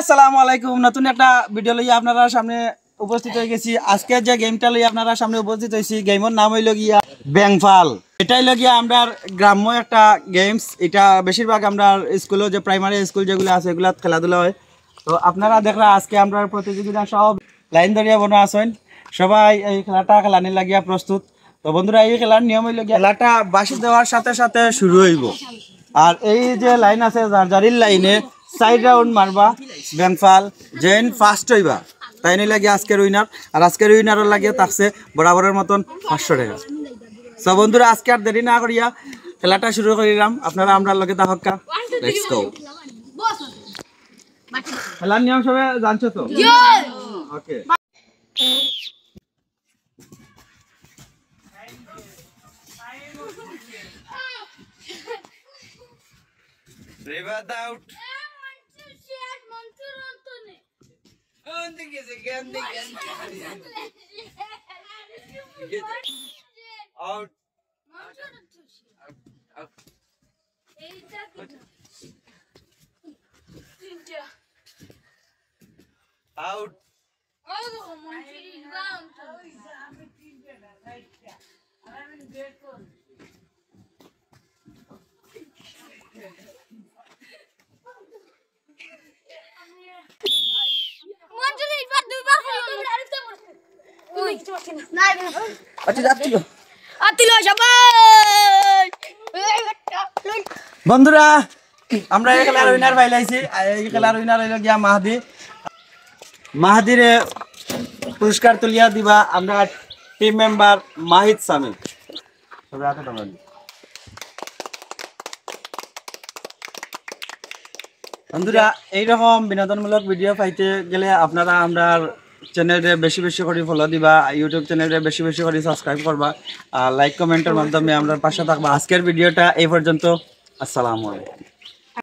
আসসালামু আলাইকুম। নতুন একটা ভিডিও লইয়া আপনারা সামনে উপস্থিত হয়ে গেছি। আজকে যে গেমটা লইয়া আপনারা সামনে উপস্থিত হয়েছি, গেমের নাম হইল গিয়া ব্যাংফাল। এটাই লগিয়া আমরা গ্রাম্য একটা গেমস। এটা বেশিরভাগ আমরা স্কুলে যে প্রাইমারি স্কুল যেগুলো আছে এগুলো খেলাধুলা হয়। তো আপনারা দেখলা আজকে আমরা প্রতিযোগিতা সব লাইন ধরিয়া বনা আছেন, সবাই এই খেলাটা খেলানি লাগিয়া প্রস্তুত। তো বন্ধুরা, এই খেলার নিয়ম হইল গিয়া খেলাটা বাঁশি দেওয়ার সাথে সাথে শুরু হইব। আর এই যে লাইন আছে জারির লাইনে 4 রাউন্ড মারবা ব্যাংফাল। যেন ফার্স্ট হইবা তাই নিয়ে লাগে আজকের উইনার। আর আজকের উইনারের লাগে থাকছে বরাবরের মতন 500 টাকা। সো বন্ধুরা, আজকে আর দেরি না করিয়া খেলাটা শুরু করিলাম। আপনারা আমরা লগে থাকা, লেটস গো। খেলার নিয়ম সবাই জানছো তো? ওকে। Breathe out. Out. Out. বন্ধুরা, আমরা এই খেলার উইনার পাইলাইছি। এই খেলার উইনার হইল গিয়া মাহাদি। মাহাদিরে পুরস্কার তুলিয়া দিবা আমরা টিম মেম্বার মাহিদ সামিল। বন্ধুরা, এইরকম বিনোদনমূলক ভিডিও পাইতে গেলে আপনারা আমরা চ্যানেলে বেশি বেশি করে ফলো দিবা, ইউটিউব চ্যানেলে বেশি বেশি করে সাবস্ক্রাইব করবা, আর লাইক কমেন্টের মাধ্যমে আমরা পাশে থাকবা। আজকের ভিডিওটা এই পর্যন্ত। আসসালামু আলাইকুম।